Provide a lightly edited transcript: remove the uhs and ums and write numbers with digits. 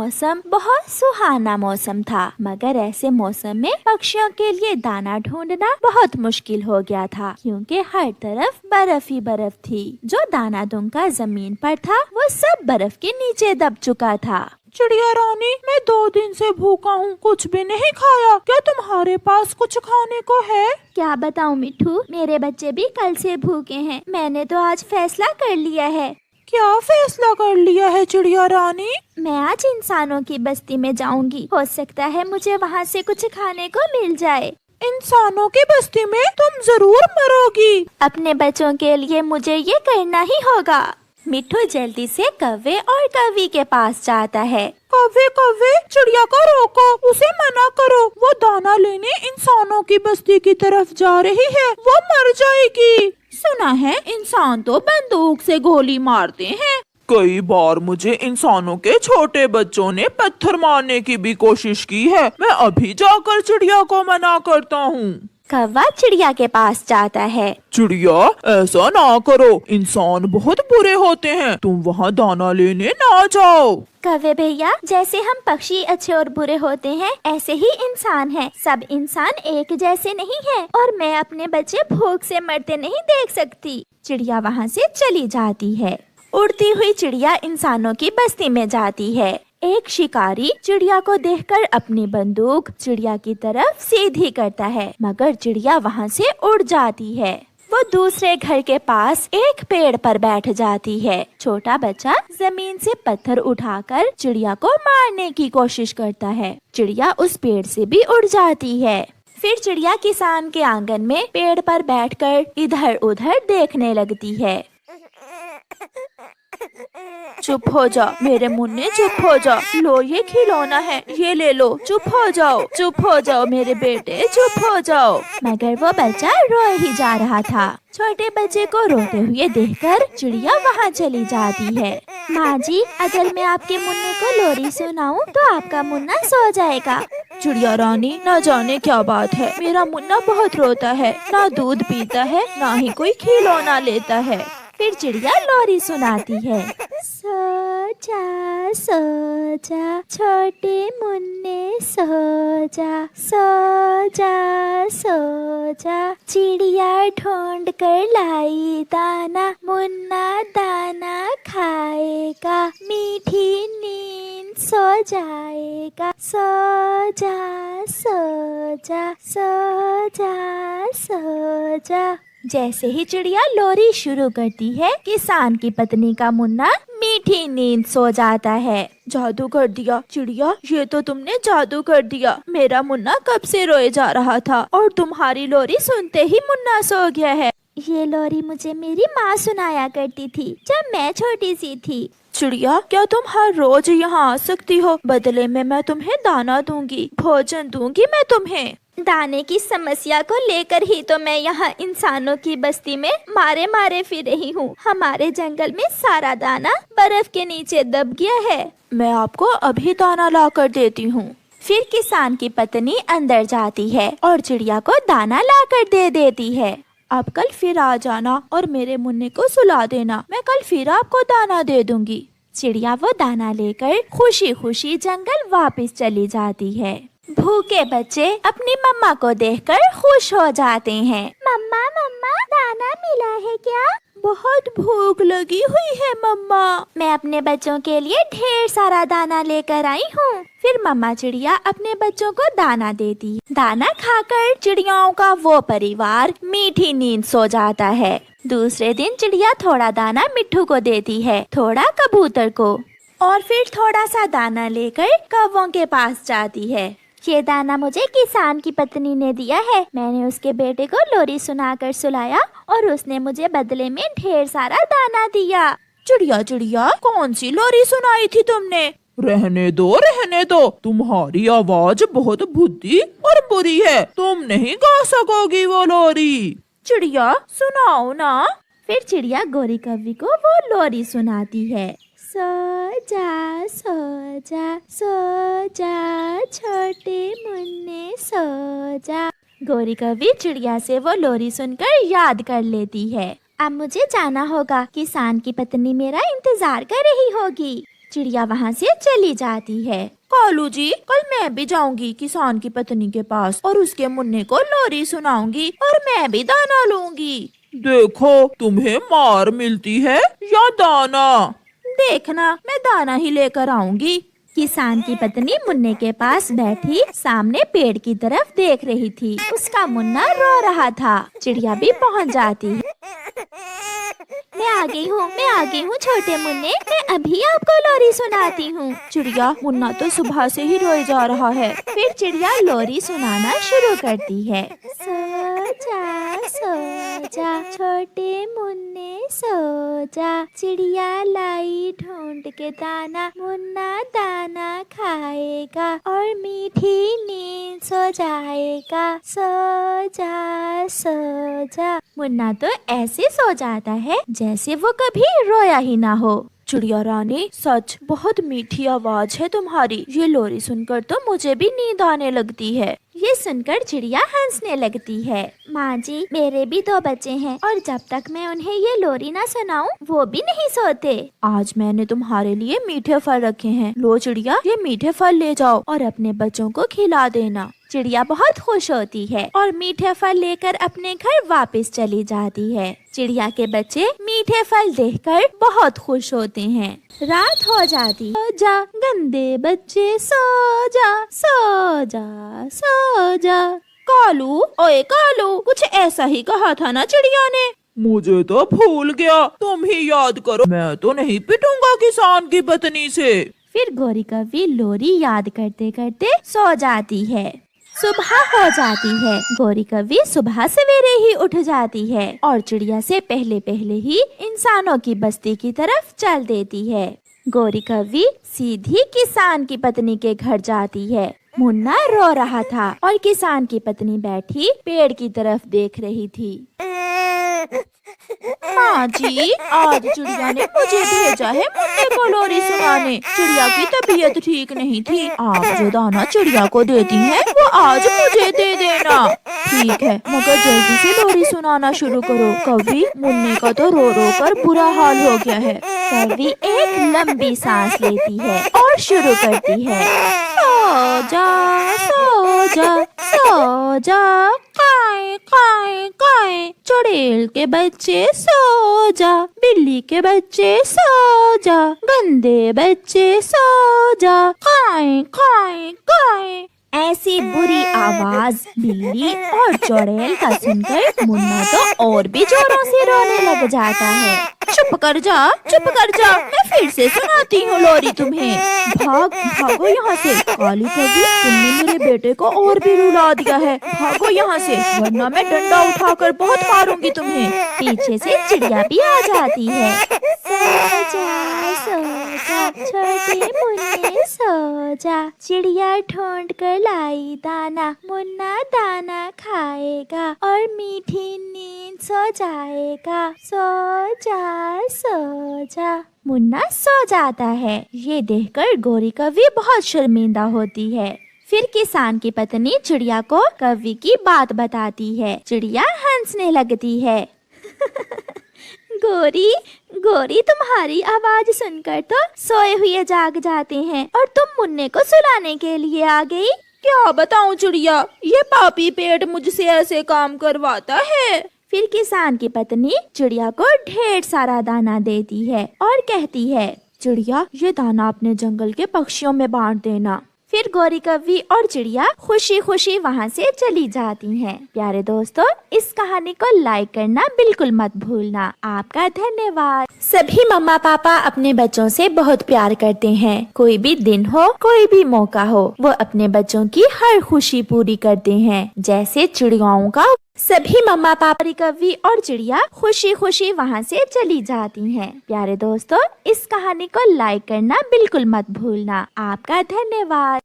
मौसम बहुत सुहाना मौसम था, मगर ऐसे मौसम में पक्षियों के लिए दाना ढूंढना बहुत मुश्किल हो गया था, क्योंकि हर तरफ बर्फ ही बर्फ थी। जो दाना दुंका जमीन पर था वो सब बर्फ के नीचे दब चुका था। चिड़िया रानी, मैं 2 दिन से भूखा हूँ, कुछ भी नहीं खाया। क्या तुम्हारे पास कुछ खाने को है? क्या बताऊँ मिठू, मेरे बच्चे भी कल से भूखे हैं। मैंने तो आज फैसला कर लिया है। क्या फैसला कर लिया है चिड़िया रानी? मैं आज इंसानों की बस्ती में जाऊंगी। हो सकता है मुझे वहाँ से कुछ खाने को मिल जाए। इंसानों की बस्ती में तुम जरूर मरोगी। अपने बच्चों के लिए मुझे ये करना ही होगा। मिठू जल्दी से कौवे और कौवी के पास जाता है। कौवे कौवे, चिड़िया को रोको, उसे मना करो। वो दाना लेने इंसानों की बस्ती की तरफ जा रही है, वो मर जाएगी। सुना है इंसान तो बंदूक से गोली मारते हैं। कई बार मुझे इंसानों के छोटे बच्चों ने पत्थर मारने की भी कोशिश की है। मैं अभी जाकर चिड़िया को मना करता हूँ। कौवा चिड़िया के पास जाता है। चिड़िया, ऐसा ना करो, इंसान बहुत बुरे होते हैं, तुम वहाँ दाना लेने ना जाओ। कौवे भैया, जैसे हम पक्षी अच्छे और बुरे होते हैं, ऐसे ही इंसान हैं। सब इंसान एक जैसे नहीं हैं, और मैं अपने बच्चे भूख से मरते नहीं देख सकती। चिड़िया वहाँ से चली जाती है। उड़ती हुई चिड़िया इंसानों की बस्ती में जाती है। एक शिकारी चिड़िया को देखकर अपनी बंदूक चिड़िया की तरफ सीधी करता है, मगर चिड़िया वहाँ से उड़ जाती है। वो दूसरे घर के पास एक पेड़ पर बैठ जाती है। छोटा बच्चा जमीन से पत्थर उठाकर चिड़िया को मारने की कोशिश करता है। चिड़िया उस पेड़ से भी उड़ जाती है। फिर चिड़िया किसान के आंगन में पेड़ पर बैठकर इधर उधर देखने लगती है। चुप हो जा मेरे मुन्ने, चुप हो जा। लो ये खिलौना है, ये ले लो। चुप हो जाओ, चुप हो जाओ मेरे बेटे, चुप हो जाओ। मगर वो बच्चा रो ही जा रहा था। छोटे बच्चे को रोते हुए देखकर चिड़िया वहाँ चली जाती है। माँ जी, अगर मैं आपके मुन्ने को लोरी सुनाऊं तो आपका मुन्ना सो जाएगा। चिड़िया रानी, न जाने क्या बात है, मेरा मुन्ना बहुत रोता है, ना दूध पीता है, ना ही कोई खिलौना लेता है। फिर चिड़िया लोरी सुनाती है। सो जा छोटे मुन्ने, सो जा चिड़िया ढूंढ कर लाई दाना, मुन्ना दाना खाएगा, मीठी नींद सो जाएगा। सो जा। जैसे ही चिड़िया लोरी शुरू करती है, किसान की पत्नी का मुन्ना मीठी नींद सो जाता है। जादू कर दिया चिड़िया, ये तो तुमने जादू कर दिया। मेरा मुन्ना कब से रोए जा रहा था और तुम्हारी लोरी सुनते ही मुन्ना सो गया है। ये लोरी मुझे मेरी माँ सुनाया करती थी जब मैं छोटी सी थी। चिड़िया, क्या तुम हर रोज यहाँ आ सकती हो? बदले में मैं तुम्हें दाना दूंगी, भोजन दूंगी मैं तुम्हें। दाने की समस्या को लेकर ही तो मैं यहाँ इंसानों की बस्ती में मारे मारे फिर रही हूँ। हमारे जंगल में सारा दाना बर्फ के नीचे दब गया है। मैं आपको अभी दाना ला कर देती हूँ। फिर किसान की पत्नी अंदर जाती है और चिड़िया को दाना ला कर दे देती है। आप कल फिर आ जाना और मेरे मुन्ने को सुला देना, मैं कल फिर आपको दाना दे दूंगी। चिड़िया वो दाना लेकर खुशी खुशी जंगल वापस चली जाती है। भूखे बच्चे अपनी मम्मा को देखकर खुश हो जाते हैं। मम्मा दाना मिला है क्या? बहुत भूख लगी हुई है मम्मा। मैं अपने बच्चों के लिए ढेर सारा दाना लेकर आई हूँ। फिर मम्मा चिड़िया अपने बच्चों को दाना देती है। दाना खाकर चिड़ियाओं का वो परिवार मीठी नींद सो जाता है। दूसरे दिन चिड़िया थोड़ा दाना मिट्ठू को देती है, थोड़ा कबूतर को, और फिर थोड़ा सा दाना लेकर कौवों के पास जाती है। ये दाना मुझे किसान की पत्नी ने दिया है। मैंने उसके बेटे को लोरी सुनाकर सुलाया और उसने मुझे बदले में ढेर सारा दाना दिया। चिड़िया, कौन सी लोरी सुनाई थी तुमने? रहने दो, तुम्हारी आवाज बहुत भुद्दी और बुरी है, तुम नहीं गा सकोगी वो लोरी। चिड़िया, सुनाओ ना। फिर चिड़िया गोरी कौवी को वो लोरी सुनाती है। सो जा छोटे मुन्ने, सो जा। गोरी कौवी चिड़िया से वो लोरी सुनकर याद कर लेती है। अब मुझे जाना होगा, किसान की पत्नी मेरा इंतजार कर रही होगी। चिड़िया वहाँ से चली जाती है। कालू जी, कल मैं भी जाऊंगी किसान की पत्नी के पास और उसके मुन्ने को लोरी सुनाऊंगी और मैं भी दाना लूंगी। देखो तुम्हें मार मिलती है या दाना। देखना, मैं दाना ही लेकर आऊंगी। किसान की पत्नी मुन्ने के पास बैठी सामने पेड़ की तरफ देख रही थी। उसका मुन्ना रो रहा था। चिड़िया भी पहुंच जाती है। मैं आ गई हूँ छोटे मुन्ने, मैं अभी आपको लोरी सुनाती हूँ। चिड़िया, मुन्ना तो सुबह से ही रोए जा रहा है। फिर चिड़िया लोरी सुनाना शुरू करती है। सो जा छोटे मुन्ने सो जा, चिड़िया लाई ढूंढ के दाना, मुन्ना दाना खाएगा और मीठी नींद सो जाएगा। सो जा। मुन्ना तो ऐसे सो जाता है जैसे वो कभी रोया ही ना हो। चिड़िया रानी, सच बहुत मीठी आवाज है तुम्हारी। ये लोरी सुनकर तो मुझे भी नींद आने लगती है। ये सुनकर चिड़िया हंसने लगती है। माँ जी, मेरे भी 2 बच्चे हैं और जब तक मैं उन्हें ये लोरी ना सुनाऊं वो भी नहीं सोते। आज मैंने तुम्हारे लिए मीठे फल रखे हैं। लो चिड़िया, ये मीठे फल ले जाओ और अपने बच्चों को खिला देना। चिड़िया बहुत खुश होती है और मीठे फल लेकर अपने घर वापस चली जाती है। चिड़िया के बच्चे मीठे फल देखकर बहुत खुश होते हैं। रात हो जाती। सो जा गंदे बच्चे सो जा। कालू, ओए कालू, कुछ ऐसा ही कहा था ना चिड़िया ने। मुझे तो भूल गया, तुम ही याद करो। मैं तो नहीं पिटूंगा किसान की पत्नी से। फिर गौरी कव्वी लोरी याद करते करते सो जाती है। सुबह हो जाती है। गौरी कव्वी सुबह सवेरे ही उठ जाती है और चिड़िया से पहले पहले ही इंसानों की बस्ती की तरफ चल देती है। गौरी कव्वी सीधी किसान की पत्नी के घर जाती है। मुन्ना रो रहा था और किसान की पत्नी बैठी पेड़ की तरफ देख रही थी। माँ जी, आज चिड़िया ने मुझे भेजा है मुन्ने को लोरी सुनाने। चिड़िया की तबीयत ठीक नहीं थी। आप जो दाना चिड़िया को देती हैं, वो आज मुझे दे देना। ठीक है, मगर जल्दी से लोरी सुनाना शुरू करो। कव्वी, मुन्ने का तो रो रो कर बुरा हाल हो गया है। कव्वी एक लंबी सांस लेती है और शुरू करती है। सो जा, काए, चुड़ैल के बच्चे सो जा, बिल्ली के बच्चे सो जा, गंदे बच्चे सो जा, काए। ऐसी बुरी आवाज बिल्ली और चुड़ैल का सुनकर मुन्ना तो और भी जोरों से रोने लग जाता है। चुप कर जा, मैं फिर से सुनाती हूँ लोरी तुम्हें। भागो यहाँ से। काली कव्वी, तुमने मेरे बेटे को और भी रुला दिया है। भागो यहाँ से, वरना मैं डंडा उठाकर बहुत मारूंगी तुम्हें। पीछे से चिड़िया भी आ जाती है। सो जा छोटे मुन्ने सो जा, चिड़िया ढूंढ कर लाई दाना, मुन्ना दाना खाएगा और मीठी नींद सो जाएगा। सो जा। मुन्ना सो जाता है। ये देखकर गौरी कव्वी बहुत शर्मिंदा होती है। फिर किसान की पत्नी चिड़िया को कव्वी की बात बताती है। चिड़िया हंसने लगती है। गोरी, तुम्हारी आवाज सुनकर तो सोए हुए जाग जाते हैं और तुम मुन्ने को सुलाने के लिए आ गई। क्या बताऊं चिड़िया, ये पापी पेड़ मुझसे ऐसे काम करवाता है। फिर किसान की पत्नी चिड़िया को ढेर सारा दाना देती है और कहती है, चिड़िया, ये दाना अपने जंगल के पक्षियों में बांट देना। फिर गौरी कव्वी और चिड़िया खुशी खुशी वहाँ से चली जाती हैं। प्यारे दोस्तों, इस कहानी को लाइक करना बिल्कुल मत भूलना। आपका धन्यवाद। सभी मम्मा पापा अपने बच्चों से बहुत प्यार करते हैं। कोई भी दिन हो, कोई भी मौका हो, वो अपने बच्चों की हर खुशी पूरी करते हैं। जैसे चिड़ियाओं का सभी मम्मा पापा कव्वी और चिड़िया खुशी खुशी वहाँ से चली जाती हैं। प्यारे दोस्तों, इस कहानी को लाइक करना बिल्कुल मत भूलना। आपका धन्यवाद।